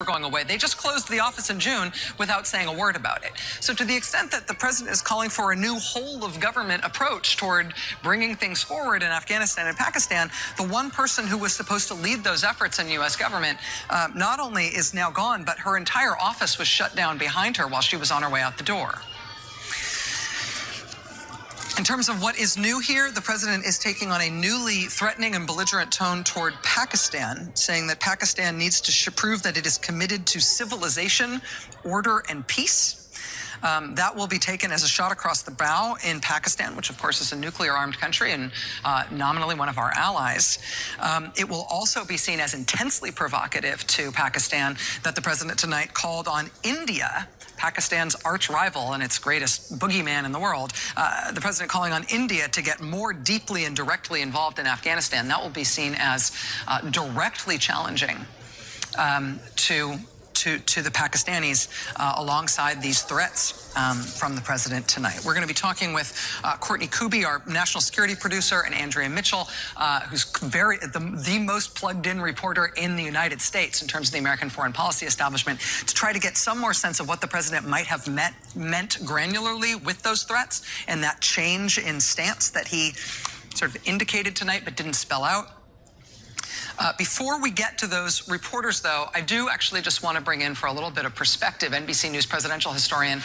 going away. They just closed the office in June without saying a word about it. So to the extent that the president is calling for a new whole of government approach toward bringing things forward in Afghanistan and Pakistan, the one person who was supposed to lead those efforts in the U.S. government not only is now gone, but her entire office was shut down behind her while she was on her way out the door. In terms of what is new here, the president is taking on a newly threatening and belligerent tone toward Pakistan, saying that Pakistan needs to prove that it is committed to civilization, order, and peace. That will be taken as a shot across the bow in Pakistan, which of course is a nuclear-armed country and nominally one of our allies. It will also be seen as intensely provocative to Pakistan that the president tonight called on India, Pakistan's arch rival and its greatest boogeyman in the world, the president calling on India to get more deeply and directly involved in Afghanistan. That will be seen as directly challenging to the Pakistanis alongside these threats from the president tonight. We're going to be talking with Courtney Kuby, our national security producer, and Andrea Mitchell, who's the most plugged-in reporter in the United States in terms of the American foreign policy establishment, to try to get some more sense of what the president might have meant granularly with those threats and that change in stance that he sort of indicated tonight but didn't spell out. Before we get to those reporters, though, I do actually just want to bring in for a little bit of perspective NBC News presidential historian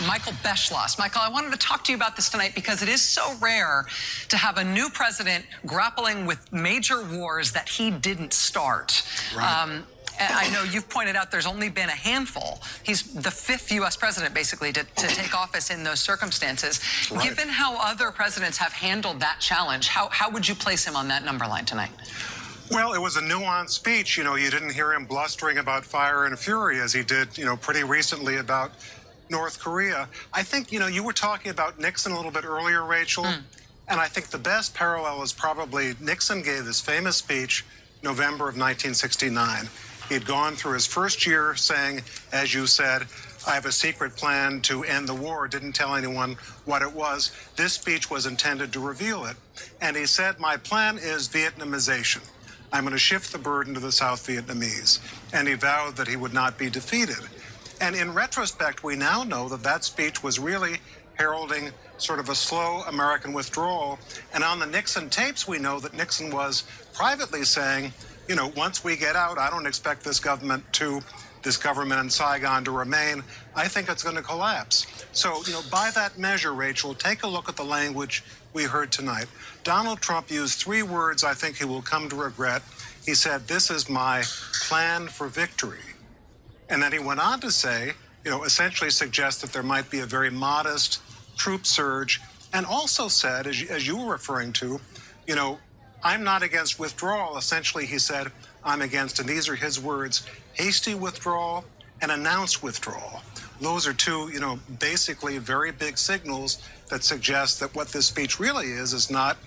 Michael Beschloss. Michael, I wanted to talk to you about this tonight because it is so rare to have a new president grappling with major wars that he didn't start. Right. I know you've pointed out there's only been a handful. He's the fifth U.S. president, basically, to take office in those circumstances. Right. Given how other presidents have handled that challenge, how would you place him on that number line tonight? Well, it was a nuanced speech. You know, you didn't hear him blustering about fire and fury as he did, pretty recently about North Korea. I think, you were talking about Nixon a little bit earlier, Rachel, and I think the best parallel is probably Nixon gave this famous speech November of 1969. He had gone through his first year saying, as you said, I have a secret plan to end the war, didn't tell anyone what it was. This speech was intended to reveal it. And he said, my plan is Vietnamization. I'm going to shift the burden to the South Vietnamese. And he vowed that he would not be defeated. And in retrospect, we now know that that speech was really heralding sort of a slow American withdrawal. And on the Nixon tapes, we know that Nixon was privately saying, once we get out, I don't expect this government in Saigon to remain. I think it's going to collapse. So, by that measure, Rachel, take a look at the language we heard tonight. Donald Trump used three words I think he will come to regret. He said, this is my plan for victory. And then he went on to say, essentially suggest that there might be a very modest troop surge, and also said, as you were referring to, I'm not against withdrawal. Essentially, he said, I'm against, and these are his words, hasty withdrawal and announced withdrawal. Those are two, basically very big signals that suggest that what this speech really is not,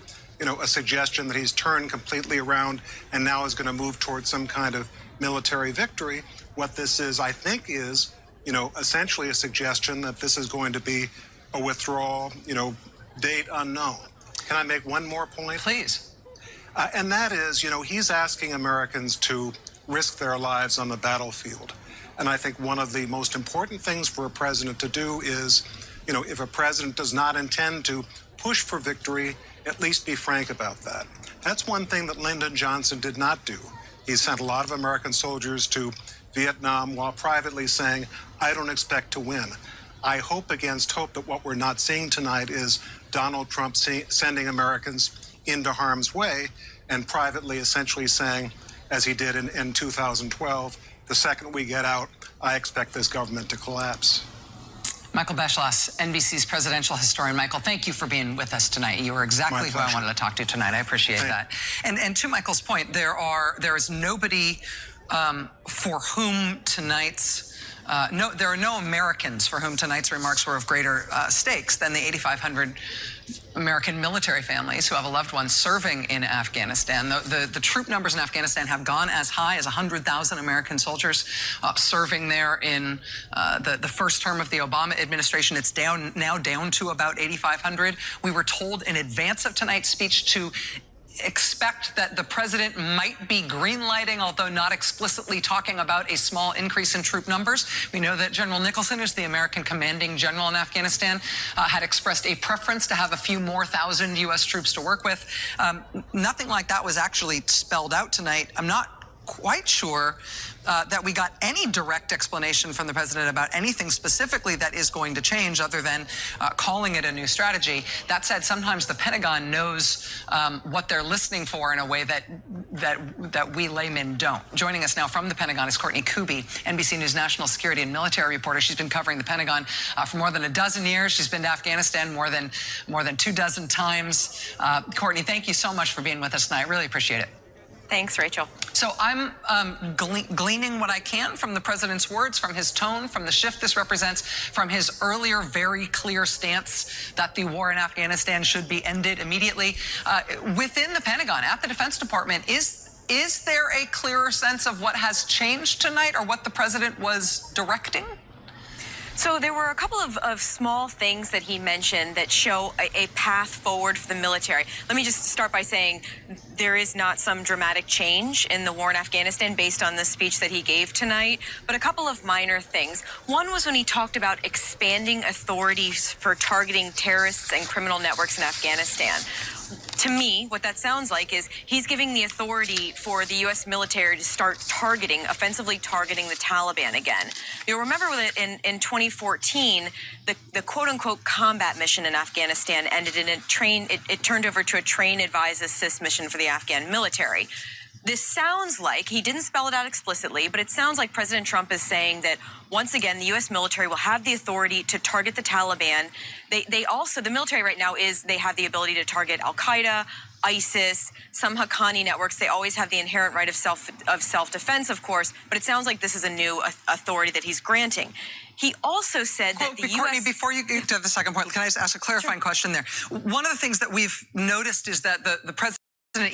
a suggestion that he's turned completely around and now is going to move towards some kind of military victory. What this is, I think, is, essentially a suggestion that this is going to be a withdrawal, date unknown. Can I make one more point? Please. And that is, he's asking Americans to risk their lives on the battlefield. And I think one of the most important things for a president to do is, if a president does not intend to push for victory, at least be frank about that. That's one thing that Lyndon Johnson did not do. He sent a lot of American soldiers to Vietnam while privately saying, I don't expect to win. I hope against hope that what we're not seeing tonight is Donald Trump sending Americans into harm's way and privately essentially saying, as he did in 2012, the second we get out, I expect this government to collapse. Michael Beschloss, NBC's presidential historian. Michael, thank you for being with us tonight. You were exactly who I wanted to talk to tonight. I appreciate that. And to Michael's point, there is nobody for whom tonight's there are no Americans for whom tonight's remarks were of greater stakes than the 8,500 American military families who have a loved one serving in Afghanistan. The troop numbers in Afghanistan have gone as high as 100,000 American soldiers serving there in the first term of the Obama administration. It's now down to about 8,500. We were told in advance of tonight's speech to expect that the president might be greenlighting, although not explicitly talking about a small increase in troop numbers. We know that General Nicholson, who's the American commanding general in Afghanistan, had expressed a preference to have a few more thousand U.S. troops to work with. Nothing like that was actually spelled out tonight. I'm not quite sure that we got any direct explanation from the president about anything specifically that is going to change other than calling it a new strategy. That said, sometimes the Pentagon knows what they're listening for in a way that we laymen don't. Joining us now from the Pentagon is Courtney Kuby, NBC News national security and military reporter. She's been covering the Pentagon for more than a dozen years. She's been to Afghanistan more than 24 times. Courtney, thank you so much for being with us tonight. Really appreciate it. Thanks, Rachel. So I'm gleaning what I can from the president's words, from his tone, from the shift this represents, from his earlier very clear stance that the war in Afghanistan should be ended immediately. Within the Pentagon, at the Defense Department, is there a clearer sense of what has changed tonight or what the president was directing? So there were a couple of small things that he mentioned that show a path forward for the military. Let me just start by saying there is not some dramatic change in the war in Afghanistan based on the speech that he gave tonight, but a couple of minor things. One was when he talked about expanding authorities for targeting terrorists and criminal networks in Afghanistan. To me, what that sounds like is he's giving the authority for the U.S. military to start offensively targeting the Taliban again. You'll remember that in 2014, the quote-unquote combat mission in Afghanistan ended in it turned over to a train, advise, assist mission for the Afghan military. This sounds like, he didn't spell it out explicitly, but it sounds like President Trump is saying that once again, the U.S. military will have the authority to target the Taliban. They also, the military right now they have the ability to target Al-Qaeda, ISIS, some Haqqani networks. They always have the inherent right of self-defense, of course, but it sounds like this is a new authority that he's granting. He also said that the Courtney, U.S. before you get to the second point, can I just ask a clarifying question there? One of the things that we've noticed is that the president,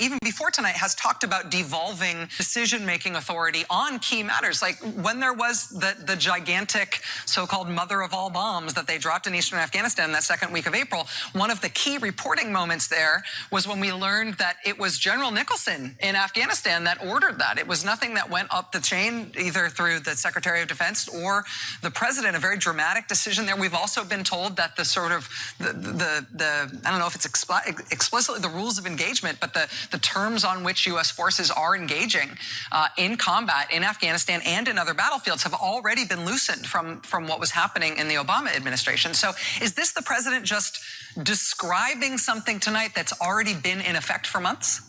even before tonight, has talked about devolving decision-making authority on key matters. Like when there was the gigantic so-called mother of all bombs that they dropped in eastern Afghanistan in that second week of April, one of the key reporting moments there was when we learned that it was General Nicholson in Afghanistan that ordered that. It was nothing that went up the chain, either through the Secretary of Defense or the president. A very dramatic decision there. We've also been told that the sort of I don't know if it's explicitly the rules of engagement, but the terms on which U.S. forces are engaging in combat in Afghanistan and in other battlefields have already been loosened from what was happening in the Obama administration. So is this the president just describing something tonight that's already been in effect for months?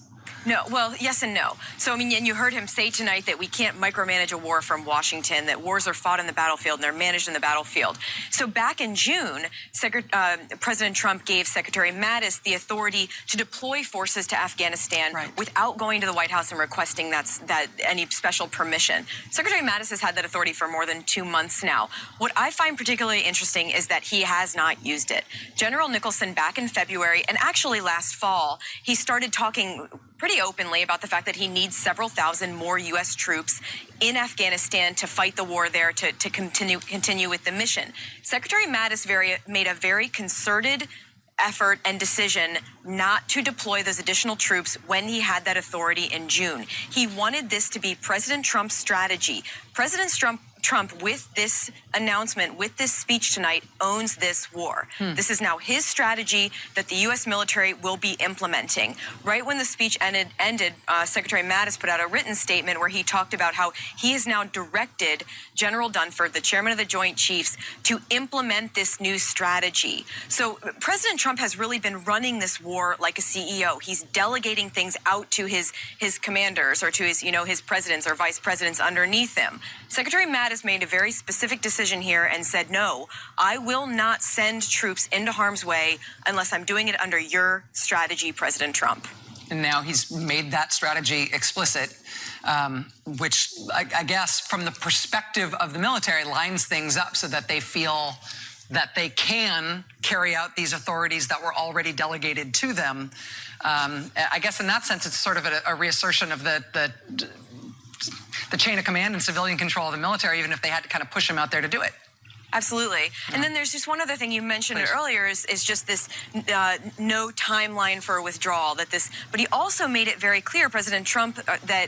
No, well, yes and no. So, I mean, and you heard him say tonight that we can't micromanage a war from Washington, that wars are fought in the battlefield and they're managed in the battlefield. So back in June, President Trump gave Secretary Mattis the authority to deploy forces to Afghanistan without going to the White House and requesting any special permission. Secretary Mattis has had that authority for more than 2 months now. What I find particularly interesting is that he has not used it. General Nicholson, back in February, and actually last fall, he started talking pretty openly about the fact that he needs several thousand more U.S. troops in Afghanistan to fight the war there, to continue with the mission. Secretary Mattis made a very concerted effort and decision not to deploy those additional troops when he had that authority in June. He wanted this to be President Trump's strategy. President Trump, with this announcement, with this speech tonight, owns this war. This is now his strategy that the U.S. military will be implementing. Right when the speech ended, Secretary Mattis put out a written statement where he talked about how he has now directed General Dunford, the chairman of the Joint Chiefs, to implement this new strategy. So President Trump has really been running this war like a CEO. He's delegating things out to his commanders or to his presidents or vice presidents underneath him. Secretary Mattis made a very specific decision here and said, no, I will not send troops into harm's way unless I'm doing it under your strategy, President Trump. And now he's made that strategy explicit, which I guess from the perspective of the military lines things up so that they feel that they can carry out these authorities that were already delegated to them. I guess in that sense, it's sort of a reassertion of the chain of command and civilian control of the military, even if they had to kind of push him out there to do it. Absolutely. And then there's just one other thing you mentioned earlier is just this no timeline for withdrawal. But he also made it very clear, President Trump, that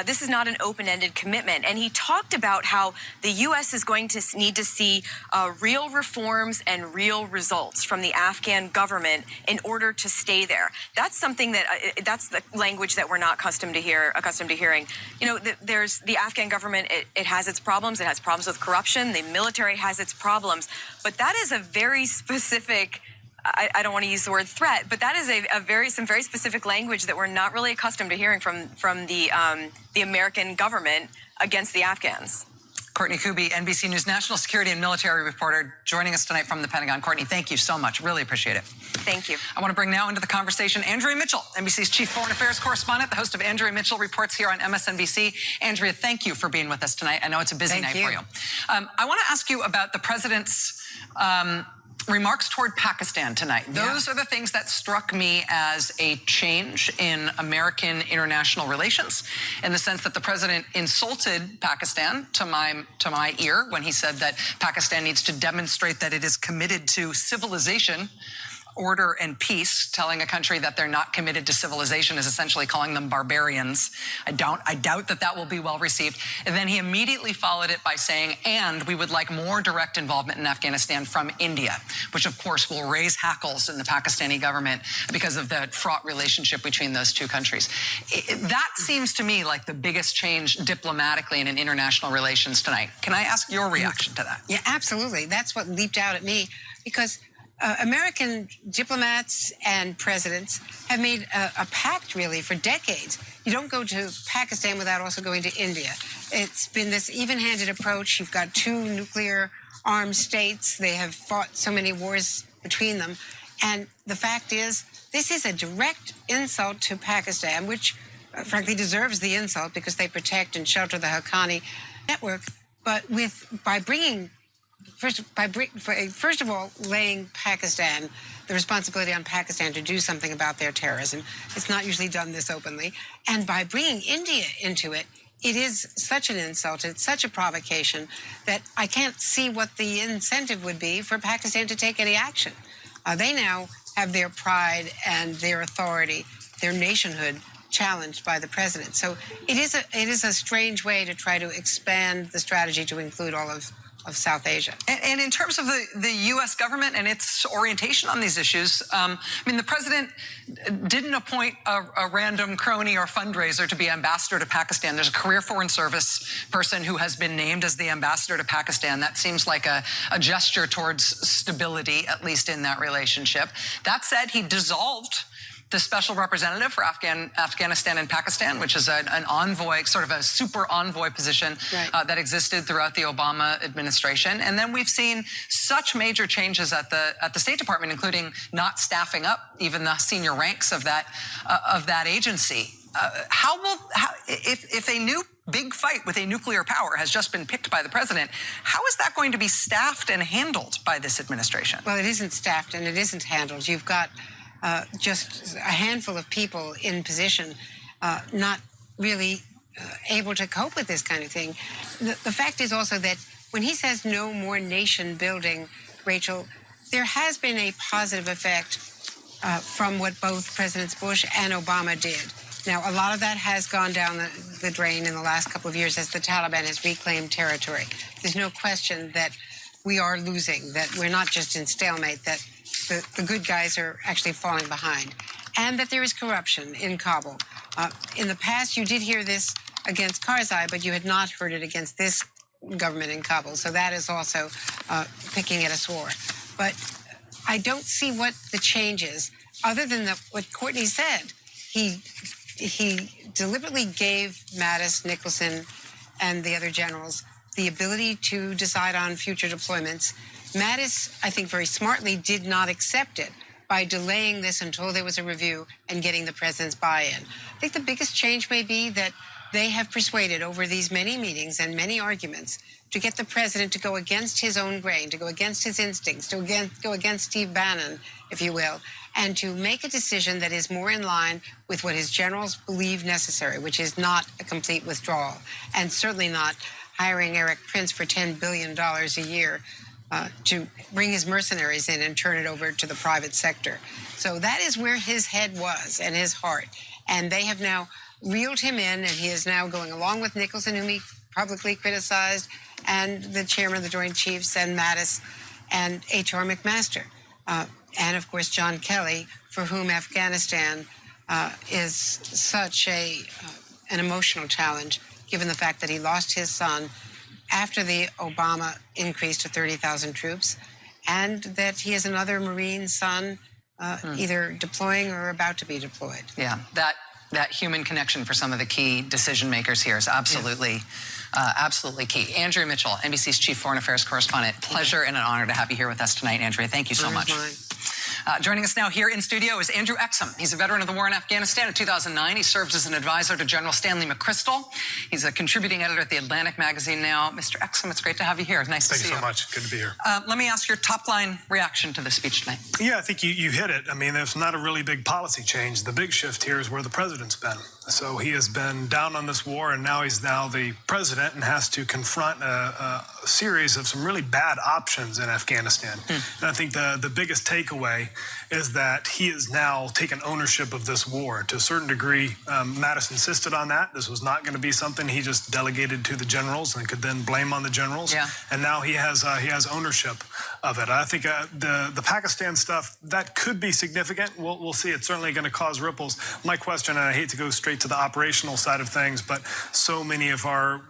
this is not an open-ended commitment. And he talked about how the U.S. is going to need to see real reforms and real results from the Afghan government in order to stay there. That's something that that's the language that we're not accustomed to hearing. You know, there's the Afghan government. It has its problems. It has problems with corruption. The military has its problems. But that is a very specific. I don't want to use the word threat, but that is some very specific language that we're not really accustomed to hearing from the American government against the Afghans. Courtney Kubi, NBC News national security and military reporter, joining us tonight from the Pentagon. Courtney, thank you so much. Really appreciate it. Thank you. I want to bring now into the conversation Andrea Mitchell, NBC's chief foreign affairs correspondent, the host of Andrea Mitchell Reports here on MSNBC. Andrea, thank you for being with us tonight. I know it's a busy night for you. I want to ask you about the president's remarks toward Pakistan tonight. Those are the things that struck me as a change in American international relations, in the sense that the president insulted Pakistan to my ear when he said that Pakistan needs to demonstrate that it is committed to civilization, order, and peace. Telling a country that they're not committed to civilization is essentially calling them barbarians. I doubt that will be well received. And then he immediately followed it by saying, and we would like more direct involvement in Afghanistan from India, which of course will raise hackles in the Pakistani government because of the fraught relationship between those two countries. That seems to me like the biggest change diplomatically and in international relations tonight. Can I ask your reaction to that? Yeah, absolutely. That's what leaped out at me, because American diplomats and presidents have made a pact, really, for decades. You don't go to Pakistan without also going to India. It's been this even-handed approach. You've got two nuclear-armed states. They have fought so many wars between them. And the fact is, this is a direct insult to Pakistan, which, frankly, deserves the insult because they protect and shelter the Haqqani network. But by bringing... First of all, laying Pakistan, the responsibility on Pakistan to do something about their terrorism. It's not usually done this openly. And by bringing India into it, it is such an insult, it's such a provocation that I can't see what the incentive would be for Pakistan to take any action. They now have their pride and their authority, their nationhood, challenged by the president. So it is a strange way to try to expand the strategy to include all of South Asia. And in terms of the U.S. government and its orientation on these issues, I mean, the president didn't appoint a random crony or fundraiser to be ambassador to Pakistan. There's a career foreign service person who has been named as the ambassador to Pakistan. That seems like a gesture towards stability, at least in that relationship. That said, he dissolved the special representative for Afghanistan and Pakistan, which is an envoy, sort of a super envoy position that existed throughout the Obama administration. And then we've seen such major changes at the State Department, including not staffing up even the senior ranks of that agency. If a new big fight with a nuclear power has just been picked by the president, how is that going to be staffed and handled by this administration? Well, it isn't staffed and it isn't handled. You've got just a handful of people in position, not really able to cope with this kind of thing. The fact is also that when he says no more nation building, Rachel, there has been a positive effect from what both Presidents Bush and Obama did. Now, a lot of that has gone down the drain in the last couple of years as the Taliban has reclaimed territory. There's no question that we are losing, that we're not just in stalemate, that the good guys are actually falling behind, and that there is corruption in Kabul. In the past, you did hear this against Karzai, but you had not heard it against this government in Kabul. So that is also picking at a sword. But I don't see what the change is, other than what Courtney said. He deliberately gave Mattis, Nicholson, and the other generals the ability to decide on future deployments. Mattis, I think very smartly, did not accept it by delaying this until there was a review and getting the president's buy-in. I think the biggest change may be that they have persuaded over these many meetings and many arguments to get the president to go against his own grain, to go against his instincts, to go against Steve Bannon, if you will, and to make a decision that is more in line with what his generals believe necessary, which is not a complete withdrawal, and certainly not hiring Eric Prince for $10 billion a year to bring his mercenaries in and turn it over to the private sector. So that is where his head was and his heart. And they have now reeled him in, and he is now going along with Nicholson, whom he publicly criticized, and the chairman of the Joint Chiefs, and Mattis, and H.R. McMaster. And, of course, John Kelly, for whom Afghanistan is such an emotional challenge, given the fact that he lost his son after the Obama increase to 30,000 troops, and that he has another Marine son either deploying or about to be deployed. Yeah, that human connection for some of the key decision makers here is absolutely, absolutely key. Andrea Mitchell, NBC's chief foreign affairs correspondent. Pleasure and an honor to have you here with us tonight, Andrea. Thank you so much. Joining us now here in studio is Andrew Exum. He's a veteran of the war in Afghanistan. In 2009, he served as an advisor to General Stanley McChrystal. He's a contributing editor at The Atlantic magazine now. Mr. Exum, it's great to have you here. Nice to see you. Thank you so much. Good to be here. Let me ask your top-line reaction to the speech tonight. Yeah, I think you hit it. I mean, there's not a really big policy change. The big shift here is where the president's been. So he has been down on this war, and now he's the president and has to confront a series of some really bad options in Afghanistan. And I think the biggest takeaway is that he has now taken ownership of this war. To a certain degree, Mattis insisted on that. This was not going to be something he just delegated to the generals and could then blame on the generals. Yeah. And now he has ownership of it. I think the Pakistan stuff, that could be significant. We'll see. It's certainly going to cause ripples. My question, and I hate to go straight to the operational side of things, but so many of our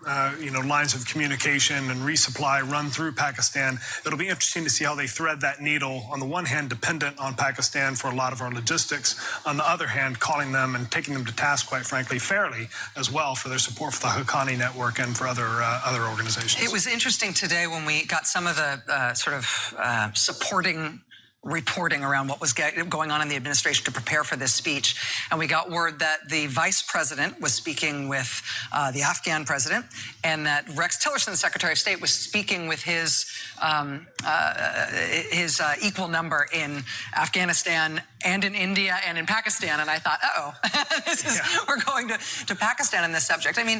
lines of communication and resupply run through Pakistan. It'll be interesting to see how they thread that needle. On the one hand, dependent on Pakistan for a lot of our logistics. On the other hand, calling them and taking them to task, quite frankly, fairly as well for their support for the Haqqani network and for other organizations. It was interesting today when we got some of the supporting reporting around what was going on in the administration to prepare for this speech. And we got word that the vice president was speaking with the Afghan president, and that Rex Tillerson, the Secretary of State, was speaking with his equal number in Afghanistan and in India and in Pakistan. And I thought, we're going to Pakistan in this subject. I mean,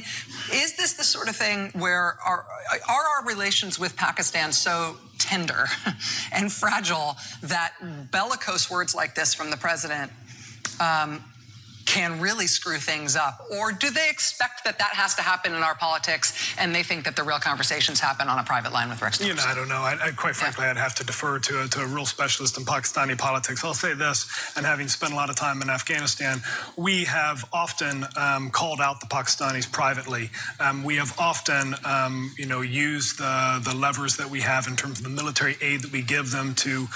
is this the sort of thing where are our relations with Pakistan so tender and fragile that bellicose words like this from the president can really screw things up? Or do they expect that has to happen in our politics, and they think that the real conversations happen on a private line with Rex Tillerson? I don't know. Quite frankly, I'd have to defer to a real specialist in Pakistani politics. I'll say this, and having spent a lot of time in Afghanistan, we have often called out the Pakistanis privately. We have often, used the levers that we have in terms of the military aid that we give them to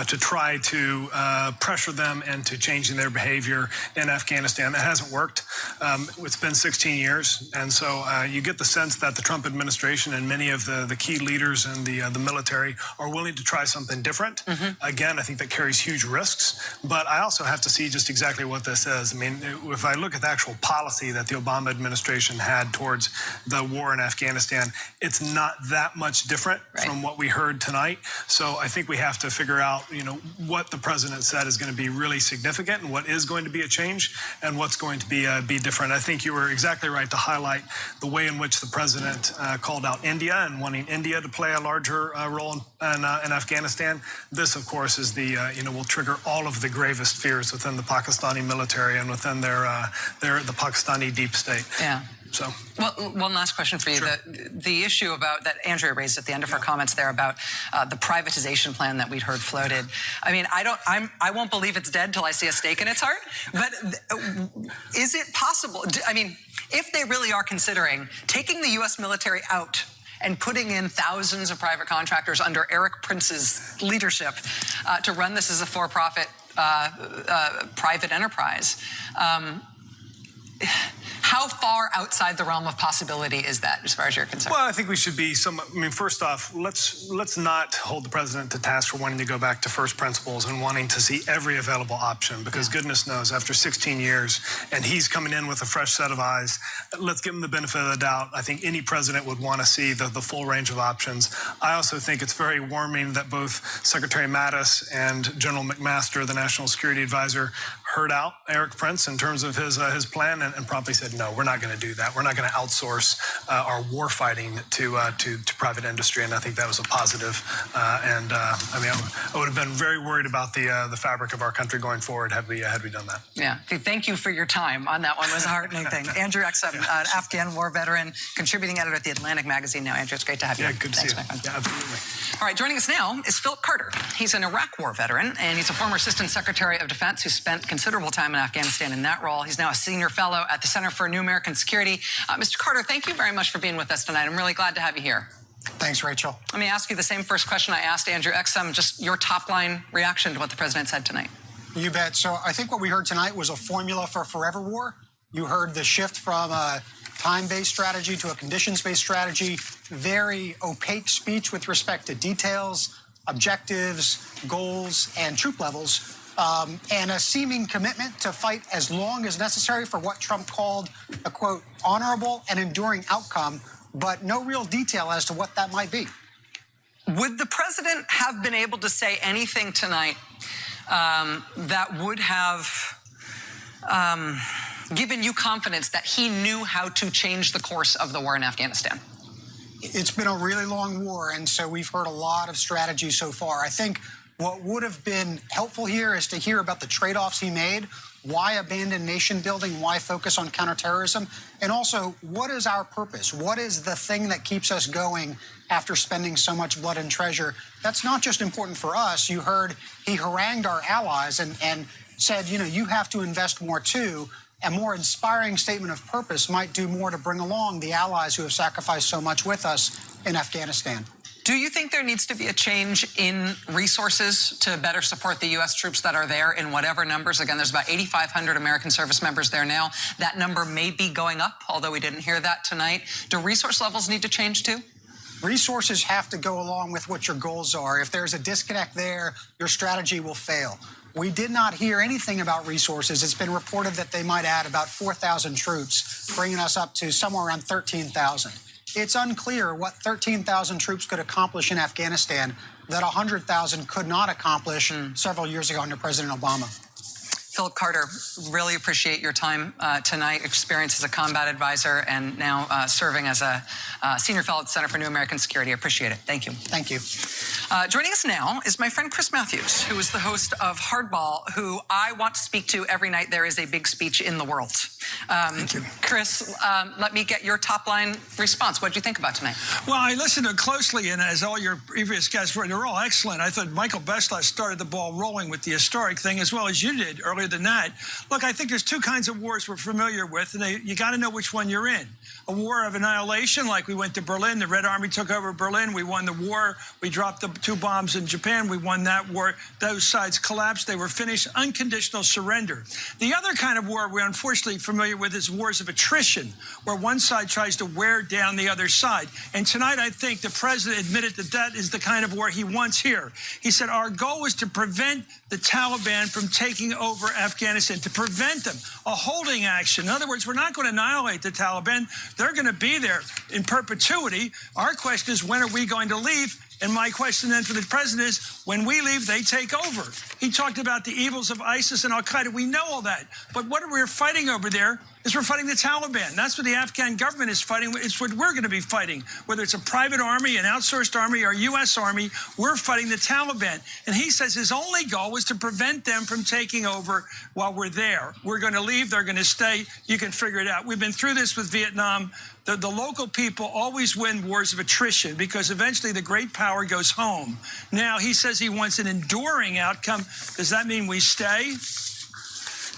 try to pressure them into changing their behavior in Afghanistan. That hasn't worked. It's been 16 years, and so you get the sense that the Trump administration and many of the key leaders in the military are willing to try something different. Again, I think that carries huge risks, but I also have to see just exactly what this is. I mean, if I look at the actual policy that the Obama administration had towards the war in Afghanistan, it's not that much different from what we heard tonight. So I think we have to figure out, what the president said is going to be really significant and what is going to be a change and what's going to be different. I think you were exactly right to highlight the way in which the president called out India and wanting India to play a larger role in Afghanistan. This, of course, is will trigger all of the gravest fears within the Pakistani military and within the Pakistani deep state. Yeah. So, well, one last question for you. Sure. The issue about that Andrea raised at the end of her comments there about the privatization plan that we'd heard floated. I mean, I won't believe it's dead till I see a stake in its heart. But is it possible? I mean, if they really are considering taking the U.S. military out and putting in thousands of private contractors under Eric Prince's leadership to run this as a for-profit private enterprise, how far outside the realm of possibility is that, as far as you're concerned? Well, I think we should be first off, let's not hold the president to task for wanting to go back to first principles and wanting to see every available option, because goodness knows, after 16 years, and he's coming in with a fresh set of eyes, let's give him the benefit of the doubt. I think any president would want to see the full range of options. I also think it's very warming that both Secretary Mattis and General McMaster, the National Security Advisor, heard out Eric Prince in terms of his plan and promptly said, no, we're not going to do that. We're not going to outsource our war fighting to private industry, and I think that was a positive. I mean, I would have been very worried about the fabric of our country going forward had we done that. Yeah. Thank you for your time on that one. It was a heartening thing. Andrew Exum, an Afghan war veteran, contributing editor at The Atlantic magazine now. Andrew, it's great to have you. Yeah, good to see you. Yeah, absolutely. All right, joining us now is Philip Carter. He's an Iraq war veteran, and he's a former Assistant Secretary of Defense who spent considerable time in Afghanistan in that role. He's now a senior fellow at the Center for New American Security. Mr. Carter, thank you very much for being with us tonight. I'm really glad to have you here. Thanks, Rachel. Let me ask you the same first question I asked Andrew Exum, just your top-line reaction to what the president said tonight. You bet. So I think what we heard tonight was a formula for forever war. You heard the shift from a time-based strategy to a conditions-based strategy, very opaque speech with respect to details, objectives, goals, and troop levels, and a seeming commitment to fight as long as necessary for what Trump called a, quote, honorable and enduring outcome, but no real detail as to what that might be. Would the president have been able to say anything tonight that would have given you confidence that he knew how to change the course of the war in Afghanistan? It's been a really long war, and so we've heard a lot of strategy so far. I think what would have been helpful here is to hear about the trade-offs he made, why abandon nation building, why focus on counterterrorism, and also what is our purpose? What is the thing that keeps us going after spending so much blood and treasure? That's not just important for us. You heard he harangued our allies and said, you know, you have to invest more too. A more inspiring statement of purpose might do more to bring along the allies who have sacrificed so much with us in Afghanistan. Do you think there needs to be a change in resources to better support the U.S. troops that are there in whatever numbers? Again, there's about 8,500 American service members there now. That number may be going up, although we didn't hear that tonight. Do resource levels need to change too? Resources have to go along with what your goals are. If there's a disconnect there, your strategy will fail. We did not hear anything about resources. It's been reported that they might add about 4,000 troops, bringing us up to somewhere around 13,000. It's unclear what 13,000 troops could accomplish in Afghanistan that 100,000 could not accomplish several years ago under President Obama. Philip Carter, really appreciate your time tonight, experience as a combat advisor, and now serving as a senior fellow at the Center for New American Security. I appreciate it. Thank you. Thank you. Joining us now is my friend Chris Matthews, who is the host of Hardball, who I want to speak to every night there is a big speech in the world. Thank you. Chris, let me get your top-line response. What did you think about tonight? Well, I listened to it closely, and as all your previous guests were, they're all excellent. I thought Michael Beschloss started the ball rolling with the historic thing as well as you did earlier than that. Look, I think there's two kinds of wars we're familiar with, and you got to know which one you're in. A war of annihilation, like we went to Berlin. The Red Army took over Berlin. We won the war. We dropped the 2 bombs in Japan. We won that war. Those sides collapsed. They were finished. Unconditional surrender. The other kind of war we're unfortunately familiar with is wars of attrition, where one side tries to wear down the other side. And tonight, I think the president admitted that that is the kind of war he wants here. He said, our goal is to prevent the Taliban from taking over Afghanistan, to prevent them, a holding action. In other words, we're not going to annihilate the Taliban. They're going to be there in perpetuity. Our question is, when are we going to leave? And my question then for the president is, when we leave, they take over. He talked about the evils of ISIS and al-Qaeda. We know all that. But what we're fighting over there is we're fighting the Taliban. That's what the Afghan government is fighting. It's what we're going to be fighting. Whether it's a private army, an outsourced army, or a U.S. army, we're fighting the Taliban. And he says his only goal was to prevent them from taking over while we're there. We're going to leave. They're going to stay. You can figure it out. We've been through this with Vietnam. The local people always win wars of attrition because eventually the great power goes home. Now, he says he wants an enduring outcome. Does that mean we stay?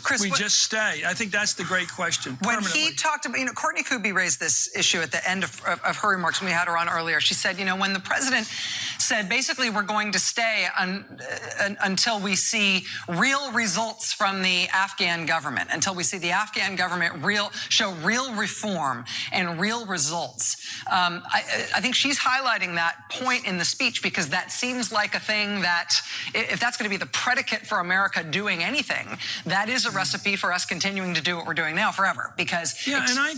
Chris, we just stay? I think that's the great question. When he talked about, Courtney Kuby raised this issue at the end of her remarks when we had her on earlier. She said, when the president said, basically, we're going to stay until we see real results from the Afghan government, until we see the Afghan government show real reform and real results. I think she's highlighting that point in the speech because that seems like a thing that, if that's going to be the predicate for America doing anything, that is a recipe for us continuing to do what we're doing now forever. Because I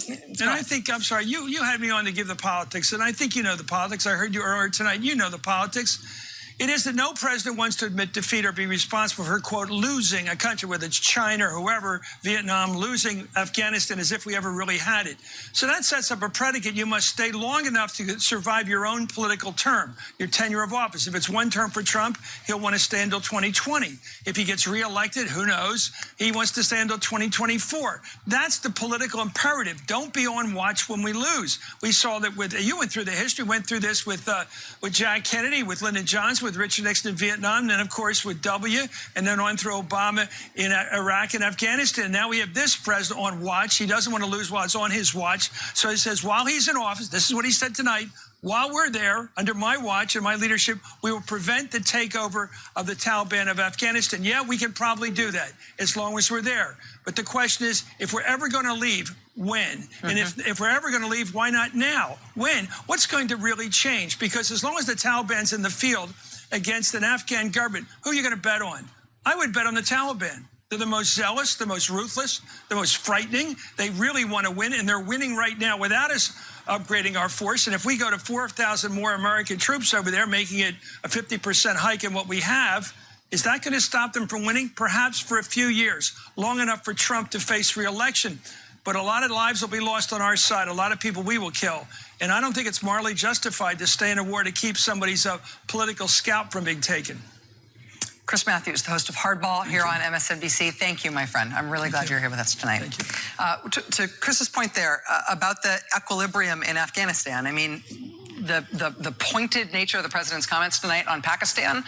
think, I'm sorry, you had me on to give the politics, and I think you know the politics. I heard you earlier tonight. You know the politics. It is that no president wants to admit defeat or be responsible for, quote, losing a country, whether it's China or whoever, Vietnam, losing Afghanistan as if we ever really had it. So that sets up a predicate. You must stay long enough to survive your own political term, your tenure of office. If it's one term for Trump, he'll want to stay until 2020. If he gets reelected, who knows? He wants to stay until 2024. That's the political imperative. Don't be on watch when we lose. We saw that with, you went through the history, went through this with Jack Kennedy, with Lyndon Johnson, with Richard Nixon in Vietnam, and then, of course, with W, and then on through Obama in Iraq and Afghanistan. Now we have this president on watch. He doesn't want to lose while it's on his watch. So he says, while he's in office, this is what he said tonight, while we're there, under my watch and my leadership, we will prevent the takeover of the Taliban of Afghanistan. Yeah, we can probably do that as long as we're there. But the question is, if we're ever going to leave, when? And if we're ever going to leave, why not now? When? What's going to really change? Because as long as the Taliban's in the field against an Afghan government, who are you going to bet on? I would bet on the Taliban. They're the most zealous, the most ruthless, the most frightening. They really want to win, and they're winning right now without us upgrading our force. And if we go to 4,000 more American troops over there, making it a 50% hike in what we have, is that going to stop them from winning? Perhaps for a few years, long enough for Trump to face re-election. But a lot of lives will be lost on our side. A lot of people we will kill. And I don't think it's morally justified to stay in a war to keep somebody's political scalp from being taken. Chris Matthews, the host of Hardball here on MSNBC. Thank you, my friend. I'm really glad you're here with us tonight. Thank you. To Chris's point there about the equilibrium in Afghanistan, I mean, the pointed nature of the president's comments tonight on Pakistan,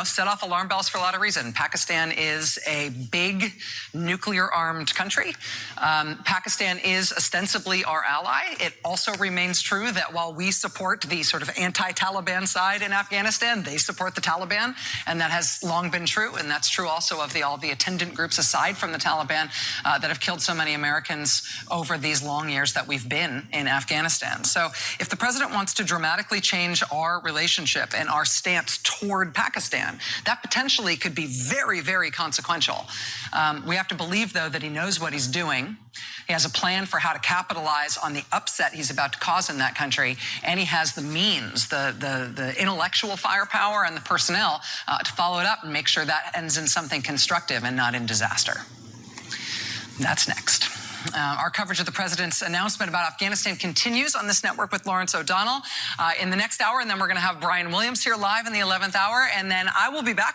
set off alarm bells for a lot of reasons. Pakistan is a big nuclear-armed country. Pakistan is ostensibly our ally. It also remains true that while we support the sort of anti-Taliban side in Afghanistan, they support the Taliban, and that has long been true. And that's true also of all the attendant groups aside from the Taliban that have killed so many Americans over these long years that we've been in Afghanistan. So if the president wants to dramatically change our relationship and our stance toward Pakistan, that potentially could be very, very consequential. We have to believe, though, that he knows what he's doing. He has a plan for how to capitalize on the upset he's about to cause in that country, and he has the means, the intellectual firepower and the personnel to follow it up and make sure that ends in something constructive and not in disaster. That's next. Our coverage of the president's announcement about Afghanistan continues on this network with Lawrence O'Donnell in the next hour, and then we're going to have Brian Williams here live in the 11th hour, and then I will be back